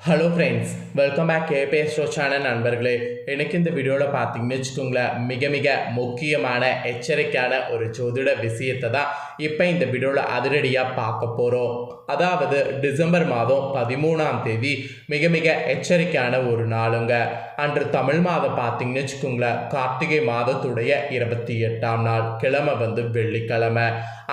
Hello friends, welcome back கேபிஎஸ்டோ channel நண்பர்களே. எனக்கு இந்த வீடியோவில் பார்த்தீங்கன்னு வச்சுக்கோங்களேன், மிக மிக முக்கியமான எச்சரிக்கையான ஒரு ஜோதிட விஷயத்தை தான் இப்போ இந்த வீடியோவில் அதிரடியாக பார்க்க போகிறோம். அதாவது டிசம்பர் மாதம் 13ஆம் தேதி மிக மிக எச்சரிக்கையான ஒரு நாளுங்க. அன்று தமிழ் மாதம் பார்த்தீங்கன்னு வச்சுக்கோங்களேன், கார்த்திகை மாதத்துடைய 28ஆம் நாள், கிழமை வெள்ளிக்கிழமை.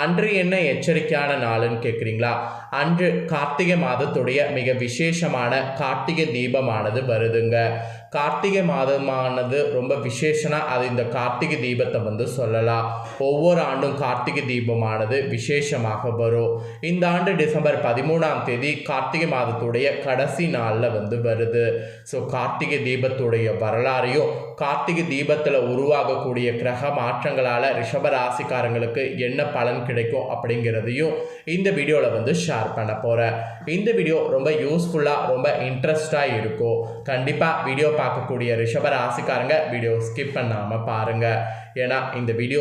அன்று என்ன எச்சரிக்கையான நாளுன்னு கேட்குறீங்களா? அன்று கார்த்திகை மாதத்துடைய மிக விசேஷமான கார்த்திகை தீபமானது வருதுங்க. கார்த்திகை மாதமானது ரொம்ப விசேஷனா அது இந்த கார்த்திகை தீபத்தை சொல்லலாம். ஒவ்வொரு ஆண்டும் கார்த்திகை தீபமானது விசேஷமாக வரும். இந்த ஆண்டு டிசம்பர் 13ஆம் தேதி கார்த்திகை மாதத்துடைய கடைசி நாளில் வருது. ஸோ கார்த்திகை தீபத்துடைய வரலாறையும் கார்த்திகை தீபத்தில் உருவாகக்கூடிய கிரக மாற்றங்களால் ரிஷபராசிக்காரங்களுக்கு என்ன பலன் கிடைக்கும் அப்படிங்கிறதையும் இந்த வீடியோவில் ஷேர் பண்ண போகிறேன். இந்த வீடியோ ரொம்ப யூஸ்ஃபுல்லாக ரொம்ப இன்ட்ரெஸ்டாக இருக்கும். கண்டிப்பாக வீடியோ பார்க்கக்கூடிய ரிஷபராசிக்காரங்க வீடியோ ஸ்கிப் பண்ணாமல் பாருங்கள். ஏன்னா இந்த வீடியோ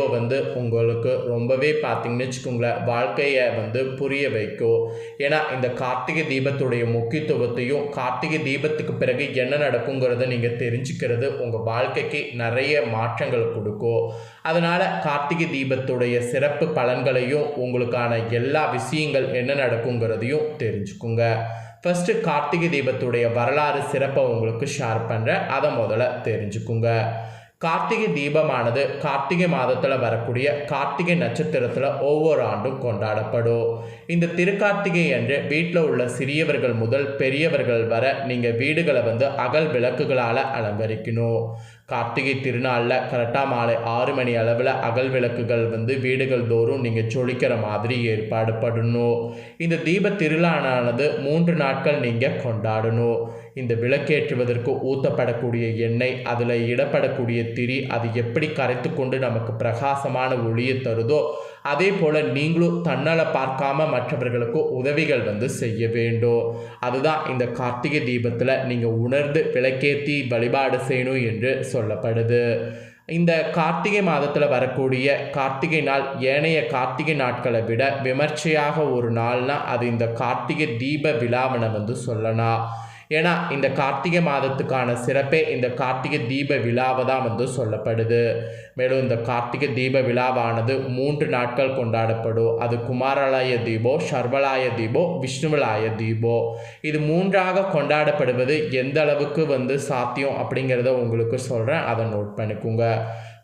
உங்களுக்கு ரொம்பவே பார்த்தீங்கன்னு வச்சுக்கோங்களேன், வாழ்க்கையை புரிய வைக்கும். ஏன்னா இந்த கார்த்திகை தீபத்துடைய முக்கியத்துவத்தையும் கார்த்திகை தீபத்துக்கு பிறகு என்ன நடக்குங்கிறத நீங்கள் தெரிஞ்சுக்கிறது உங்கள் வாழ்க்கைக்கு நிறைய மாற்றங்கள் கொடுக்கும். அதனால் கார்த்திகை தீபத்துடைய சிறப்பு பலன்களையும் உங்களுக்கான எல்லா விஷயங்கள் என்ன நடக்குங்கிறதையும் தெரிஞ்சுக்குங்க. ஃபஸ்ட்டு கார்த்திகை தீபத்துடைய வரலாறு சிறப்பை உங்களுக்கு ஷேர் பண்ணுறேன், அதை முதல்ல தெரிஞ்சுக்குங்க. கார்த்திகை தீபமானது கார்த்திகை மாதத்தில் வரக்கூடிய கார்த்திகை நட்சத்திரத்தில் ஒவ்வொரு ஆண்டும் கொண்டாடப்படும். இந்த திருக்கார்த்திகை அன்று வீட்டில் உள்ள சிறியவர்கள் முதல் பெரியவர்கள் வர நீங்கள் வீடுகளை அகல் விளக்குகளால் அலங்கரிக்கணும். கார்த்திகை திருநாளில் கரெக்டாக மாலை 6 மணி அளவில் அகல் விளக்குகள் வீடுகள் தோறும் நீங்கள் சொலிக்கிற மாதிரி ஏற்பாடு பண்ணணும். இந்த தீப திருநாளானது 3 நாட்கள் நீங்கள் கொண்டாடணும். இந்த விளக்கேற்றுவதற்கு ஊற்றப்படக்கூடிய எண்ணெய், அதில் இடப்படக்கூடிய திரி, அது எப்படி கரைத்து கொண்டு நமக்கு பிரகாசமான ஒளியை தருதோ அதே போல் நீங்களும் தன்னலை பார்க்காம மற்றவர்களுக்கு உதவிகள் செய்ய வேண்டும். அதுதான் இந்த கார்த்திகை தீபத்தில் நீங்கள் உணர்ந்து விளக்கேற்றி வழிபாடு செய்யணும் என்று சொல்லப்படுது. இந்த கார்த்திகை மாதத்தில் வரக்கூடிய கார்த்திகை நாள் ஏனைய கார்த்திகை நாட்களை விட விமர்சையாக ஒரு நாள்னா அது இந்த கார்த்திகை தீப விழாவினை சொல்லலாம். ஏன்னா இந்த கார்த்திகை மாதத்துக்கான சிறப்பே இந்த கார்த்திகை தீப விழாவை தான் சொல்லப்படுது. மேலும் இந்த கார்த்திகை தீப விழாவானது 3 நாட்கள் கொண்டாடப்படும். அது குமாரலாய தீபோ, சர்வலாய தீபோ, விஷ்ணுவலாய தீபோ. இது 3ஆக கொண்டாடப்படுவது எந்த அளவுக்கு சாத்தியம் அப்படிங்கிறத உங்களுக்கு சொல்கிறேன், அதை நோட் பண்ணிக்கோங்க.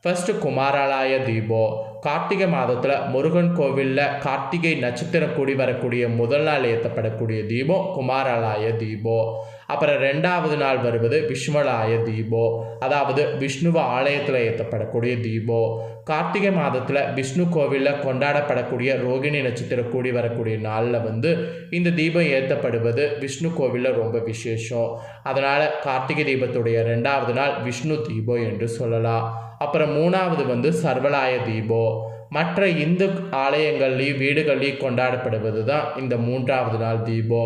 ஃபஸ்ட்டு குமாரலாய தீபோ. கார்த்திகை மாதத்தில் முருகன் கோவிலில் கார்த்திகை நட்சத்திரம் கூடி வரக்கூடிய முதல் நாள் ஏற்றப்படக்கூடிய தீபம் குமாரலாய தீபோ. அப்புறம் 2வது நாள் வருவது விஷ்ணுவலாய தீபோ, அதாவது விஷ்ணுவ ஆலயத்தில் ஏற்றப்படக்கூடிய தீபோ. கார்த்திகை மாதத்தில் விஷ்ணு கோவிலில் கொண்டாடப்படக்கூடிய ரோகிணி நட்சத்திரம் கூடி வரக்கூடிய நாளில் இந்த தீபம் ஏற்றப்படுவது விஷ்ணு கோவிலில் ரொம்ப விசேஷம். அதனால் கார்த்திகை தீபத்துடைய 2வது நாள் விஷ்ணு தீபோ என்று சொல்லலாம். அப்புறம் 3வது சர்வலாய தீபோ. மற்ற இந்து ஆலயங்கள்லேயும் வீடுகள்லேயும் கொண்டாடப்படுவது தான் இந்த 3வது நாள் தீபோ.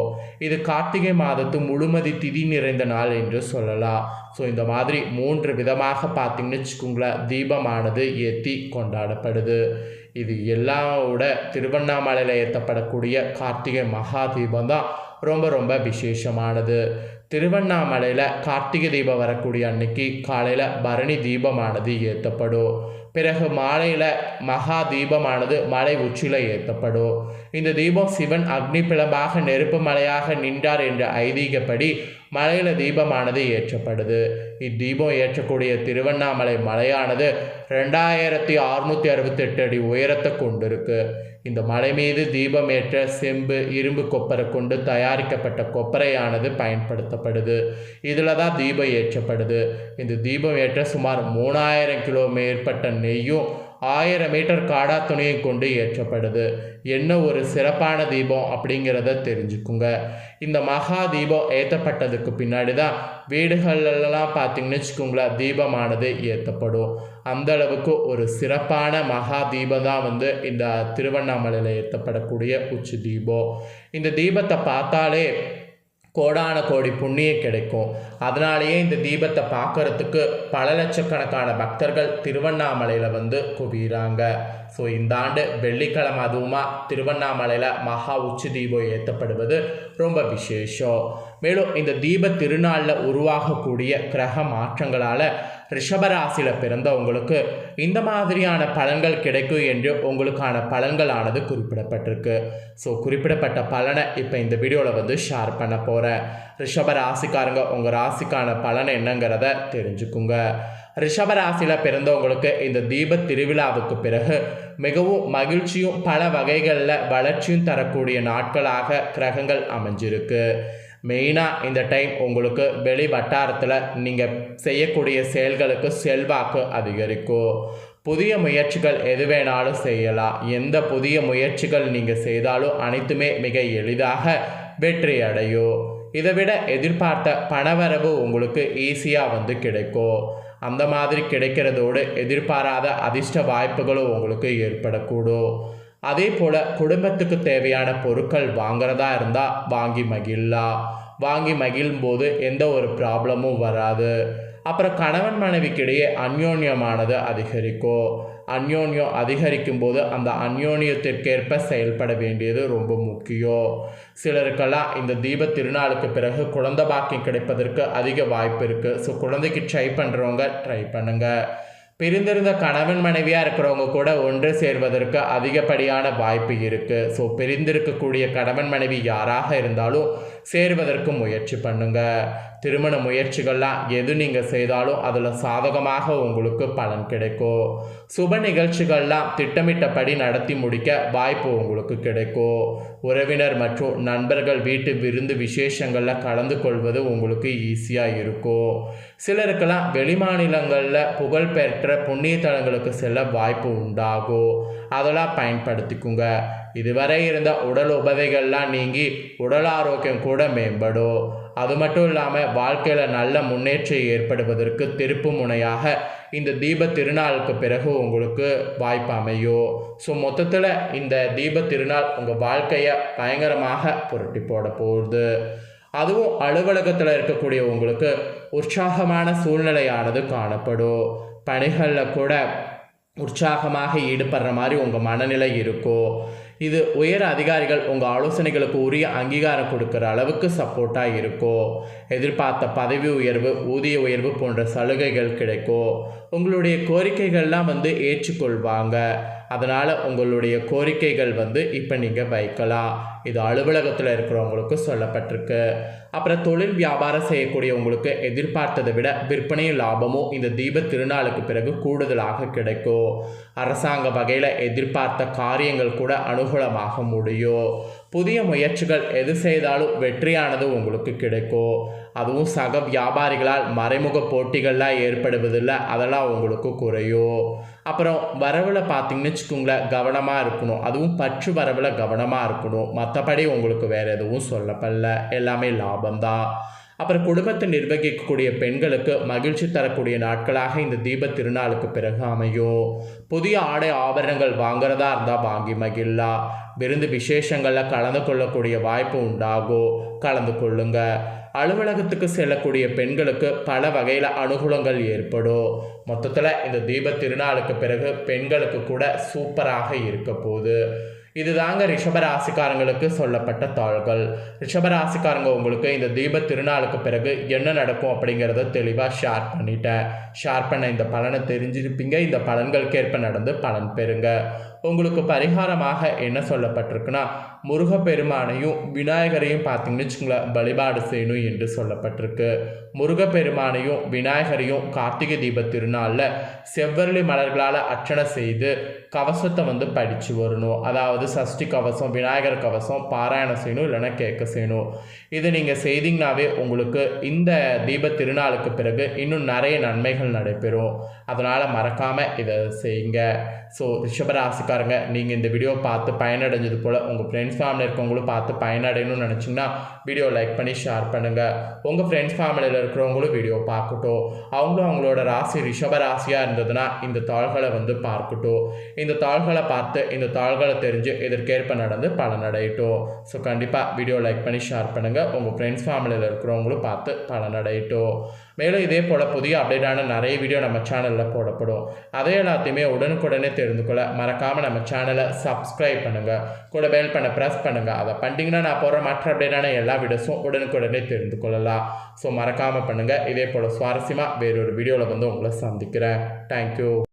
இது கார்த்திகை மாதத்து முழுமதி திதி நிறைந்த நாள் என்று சொல்லலாம். ஸோ இந்த மாதிரி 3 விதமாக பார்த்தீங்கன்னு வச்சுக்கோங்களேன், தீபமானது ஏற்றி கொண்டாடப்படுது. இது எல்லாவோட திருவண்ணாமலையில் ஏற்றப்படக்கூடிய கார்த்திகை மகா தீபம் தான் ரொம்ப ரொம்ப விசேஷமானது. திருவண்ணாமலையில் கார்த்திகை தீபம் வரக்கூடிய அன்னைக்கு காலையில் பரணி தீபமானது ஏற்றப்படும். பிறகு மாலையில் மகா தீபமானது மலை உச்சியில் ஏற்றப்படும். இந்த தீபம் சிவன் அக்னி பிளம்பாக நெருப்பு மலையாக நின்றார் என்ற ஐதீகப்படி மலையில் தீபமானது ஏற்றப்படுது. இத்தீபம் ஏற்றக்கூடிய திருவண்ணாமலை மலையானது 2668 அடி உயரத்தை கொண்டிருக்கு. இந்த மலை மீது தீபம் ஏற்ற செம்பு, இரும்பு கொப்பரை கொண்டு தயாரிக்கப்பட்ட கொப்பரையானது பயன்படுத்தப்படுது. இதில் தான் தீபம் ஏற்றப்படுது. இந்த தீபம் ஏற்ற சுமார் 3000 கிலோ மேற்பட்ட நெய்யும் 1000 மீட்டர் காடா துணியை கொண்டு ஏற்றப்படுது. என்ன ஒரு சிறப்பான தீபம் அப்படிங்கிறத தெரிஞ்சுக்குங்க. இந்த மகா தீபம் ஏற்றப்பட்டதுக்கு பின்னாடி தான் வீடுகளெல்லாம் பார்த்தீங்கன்னு வச்சுக்கோங்களேன், தீபமானது ஏற்றப்படும். அந்த அளவுக்கு ஒரு சிறப்பான மகா தீபம் தான் இந்த திருவண்ணாமலையில் ஏற்றப்படக்கூடிய உச்சி தீபம். இந்த தீபத்தை பார்த்தாலே கோடான கோடி புண்ணியம் கிடைக்கும். அதனாலேயே இந்த தீபத்தை பார்க்கறதுக்கு பல லட்சக்கணக்கான பக்தர்கள் திருவண்ணாமலையில் குவிகிறாங்க. ஸோ இந்த ஆண்டு வெள்ளிக்கிழமை அதுவுமா திருவண்ணாமலையில் மகா உச்சி தீபம் ஏற்றப்படுவது ரொம்ப விசேஷம். மேலும் இந்த தீப திருநாளில் உருவாகக்கூடிய கிரக மாற்றங்களால் ரிஷபராசியில் பிறந்தவங்களுக்கு இந்த மாதிரியான பலன்கள் கிடைக்கும் என்று உங்களுக்கான பலன்களானது குறிப்பிடப்பட்டிருக்கு. ஸோ குறிப்பிடப்பட்ட பலனை இப்போ இந்த வீடியோவில் ஷேர் பண்ண போகிறேன். ரிஷபராசிக்காரங்க உங்கள் ராசிக்கான பலன் என்னங்கிறத தெரிஞ்சுக்குங்க. ரிஷபராசியில் பிறந்தவங்களுக்கு இந்த தீப திருவிழாவுக்கு பிறகு மிகவும் மகிழ்ச்சியும் பல வகைகளில் வளர்ச்சியும் தரக்கூடிய நாட்களாக கிரகங்கள் அமைஞ்சிருக்கு. மெயினாக இந்த டைம் உங்களுக்கு வெளி வட்டாரத்தில் நீங்கள் செய்யக்கூடிய செயல்களுக்கு செல்வாக்கு அதிகரிக்கும். புதிய முயற்சிகள் எது வேணாலும் செய்யலாம். எந்த புதிய முயற்சிகள் நீங்கள் செய்தாலும் அனைத்துமே மிக எளிதாக வெற்றி அடையும். இதை விட எதிர்பார்த்த பணவரவு உங்களுக்கு ஈஸியாக கிடைக்கும். அந்த மாதிரி கிடைக்கிறதோடு எதிர்பாராத அதிர்ஷ்ட வாய்ப்புகளும் உங்களுக்கு ஏற்படக்கூடும். அதே போல் குடும்பத்துக்கு தேவையான பொருட்கள் வாங்குறதா இருந்தால் வாங்கி மகிழலாம். வாங்கி மகிழும் போது எந்த ஒரு ப்ராப்ளமும் வராது. அப்புறம் கணவன் மனைவிக்கிடையே அந்யோன்யமானது அதிகரிக்கும். அந்யோன்யம் அதிகரிக்கும் போது அந்த அந்யோன்யத்திற்கேற்ப செயல்பட வேண்டியது ரொம்ப முக்கியம். சிலருக்கெல்லாம் இந்த தீப திருநாளுக்கு பிறகு குழந்தை பாக்கியம் கிடைப்பதற்கு அதிக வாய்ப்பு இருக்குது. ஸோ குழந்தைக்கு ட்ரை பண்ணுறவங்க ட்ரை பண்ணுங்கள். பிரிந்திருந்த கணவன் மனைவியாக இருக்கிறவங்க கூட ஒன்று சேர்வதற்கு அதிகப்படியான வாய்ப்பு இருக்குது. ஸோ பிரிந்திருக்கக்கூடிய கணவன் மனைவி யாராக இருந்தாலும் சேர்வதற்கு முயற்சி பண்ணுங்க. திருமண முயற்சிகள்லாம் எது நீங்கள் செய்தாலும் அதில் சாதகமாக உங்களுக்கு பலன் கிடைக்கும். சுப நிகழ்ச்சிகள்லாம் திட்டமிட்டபடி நடத்தி முடிக்க வாய்ப்பு உங்களுக்கு கிடைக்கும். உறவினர் மற்றும் நண்பர்கள் வீட்டு விருந்து விசேஷங்களில் கலந்து கொள்வது உங்களுக்கு ஈஸியாக இருக்கும். சிலருக்கெல்லாம் வெளிமாநிலங்களில் புகழ்பெற்ற புண்ணிய தலங்களுக்கு செல்ல வாய்ப்பு உண்டாகும். அதெல்லாம் பயன்படுத்திக்குங்க. இதுவரை இருந்த உடல் உபதைகள்லாம் நீங்கி உடல் ஆரோக்கியம் கூட மேம்படும். அது மட்டும் இல்லாமல் வாழ்க்கையில் நல்ல முன்னேற்றம் ஏற்படுவதற்கு திருப்பு முனையாக இந்த தீப திருநாளுக்கு பிறகு உங்களுக்கு வாய்ப்பு அமையும். ஸோ மொத்தத்தில் இந்த தீப திருநாள் உங்கள் வாழ்க்கையை பயங்கரமாக புரட்டி போட போகுது. அதுவும் அலுவலகத்தில் இருக்கக்கூடிய உங்களுக்கு உற்சாகமான சூழ்நிலையானது காணப்படும். பணிகளில் கூட உற்சாகமாக ஈடுபடுற மாதிரி உங்கள் மனநிலை இருக்கும். இது உயர் அதிகாரிகள் உங்கள் ஆலோசனைகளுக்கு உரிய அங்கீகாரம் கொடுக்குற அளவுக்கு சப்போர்ட்டாக இருக்கும். எதிர்பார்த்த பதவி உயர்வு, ஊதிய உயர்வு போன்ற சலுகைகள் கிடைக்கும். உங்களுடைய கோரிக்கைகள்லாம் ஏற்றுக்கொள்வாங்க. அதனால் உங்களுடைய கோரிக்கைகள் இப்போ நீங்கள் வைக்கலாம். இது அலுவலகத்தில் இருக்கிறவங்களுக்கு சொல்லப்பட்டிருக்கு. அப்புறம் தொழில் வியாபாரம் செய்யக்கூடியவங்களுக்கு எதிர்பார்த்ததை விட விற்பனையும் லாபமும் இந்த தீப திருநாளுக்கு பிறகு கூடுதலாக கிடைக்கும். அரசாங்க வகையில் எதிர்பார்த்த காரியங்கள் கூட அனுகூலமாக முடியும். புதிய முயற்சிகள் எது செய்தாலும் வெற்றியானது உங்களுக்கு கிடைக்கும். அதுவும் சக வியாபாரிகளால் மறைமுக போட்டிகள்லாம் ஏற்படுவதில்லை, அதெல்லாம் உங்களுக்கு குறையும். அப்புறம் வரவில் பார்த்தீங்கன்னு வச்சுக்கோங்களேன், கவனமாக இருக்கணும். அதுவும் பற்று வரவில் கவனமாக இருக்கணும். மற்றபடி உங்களுக்கு வேறு எதுவும் சொல்லப்படல, எல்லாமே லாபம்தான். அப்புறம் குடும்பத்தை நிர்வகிக்கக்கூடிய பெண்களுக்கு மகிழ்ச்சி தரக்கூடிய நாட்களாக இந்த தீப திருநாளுக்கு பிறகு அமையும். புதிய ஆடை ஆபரணங்கள் வாங்குறதா இருந்தால் வாங்கி மகிழலாம். விருந்து விசேஷங்களில் கலந்து கொள்ளக்கூடிய வாய்ப்பு உண்டாகும். கலந்து கொள்ளுங்க. அலுவலகத்துக்கு செல்லக்கூடிய பெண்களுக்கு பல வகையில் அனுகூலங்கள் ஏற்படும். மொத்தத்தில் இந்த தீப திருநாளுக்கு பிறகு பெண்களுக்கு கூட சூப்பராக இருக்க போகுது. இதுதாங்க ரிஷபராசிக்காரங்களுக்கு சொல்லப்பட்ட தாள்கள். ரிஷபராசிக்காரங்க உங்களுக்கு இந்த தீப திருநாளுக்கு பிறகு என்ன நடக்கும் அப்படிங்கிறத தெளிவாக ஷேர் பண்ணிட்டேன். ஷேர் பண்ண இந்த பலனை தெரிஞ்சிருப்பீங்க. இந்த பலன்களுக்கேற்ப நடந்து பலன் பெறுங்க. உங்களுக்கு பரிகாரமாக என்ன சொல்லப்பட்டிருக்குன்னா, முருகப்பெருமானையும் விநாயகரையும் பார்த்தீங்கன்னு வச்சுங்களேன் வழிபாடு செய்யணும் என்று சொல்லப்பட்டிருக்கு. முருகப்பெருமானையும் விநாயகரையும் கார்த்திகை தீப திருநாளில் செவ்வரளி மலர்களால் அர்ச்சனை செய்து கவசத்தை படித்து வரணும். அதாவது சஷ்டி கவசம், விநாயகர் கவசம் பாராயணம் செய்யணும், இல்லைன்னா கேட்க செய்யணும். இதை நீங்கள் செய்தீங்கன்னாவே உங்களுக்கு இந்த தீப திருநாளுக்கு பிறகு இன்னும் நிறைய நன்மைகள் நடைபெறும். அதனால் மறக்காமல் இதை செய்யுங்க. ஸோ ரிஷபராசிக்காரங்க, நீங்கள் இந்த வீடியோ பார்த்து பயனடைஞ்சது போல் உங்கள் ஃப்ரெண்ட்ஸ் ஃபேமிலி இருக்கவங்களும் பார்த்து பயனடையணும்னு நினச்சிங்கன்னா வீடியோ லைக் பண்ணி ஷேர் பண்ணுங்கள். உங்கள் ஃப்ரெண்ட்ஸ் ஃபேமிலியில் இருக்கிறவங்களும் வீடியோ பார்க்கட்டும். அவங்களும் அவங்களோட ராசி ரிஷபராசியாக இருந்ததுன்னா இந்த தாள்களை பார்க்கட்டும். இந்த தாள்களை பார்த்து இந்த தாள்களை தெரிஞ்சு இதற்கேற்ப நடந்து பலனடையட்டும். ஸோ கண்டிப்பாக வீடியோ லைக் பண்ணி ஷேர் பண்ணுங்கள். உங்கள் ஃப்ரெண்ட்ஸ் ஃபேமிலியில் இருக்கிறவங்களும் பார்த்து பலனடையட்டும். மேலும் இதே போல் புதிய அப்டேட்டான நிறைய வீடியோ நம்ம சேனலில் போடப்படும். அதை எல்லாத்தையுமே உடனுக்குடனே தெரிந்து கொள்ள மறக்காமல் நம்ம சேனலை சப்ஸ்கிரைப் பண்ணுங்கள். கூட பெல் பண்ண ப்ரெஸ் பண்ணுங்கள். அதை பண்ணிட்டீங்கன்னா நான் போடுற மற்ற அப்டேட்டான எல்லா வீடியோஸும் உடனுக்குடனே தெரிந்து கொள்ளலாம். ஸோ மறக்காமல் பண்ணுங்கள். இதே போல் சுவாரஸ்யமாக வேறொரு வீடியோவில் வந்து உங்களை சந்திக்கிறேன். தேங்க்யூ.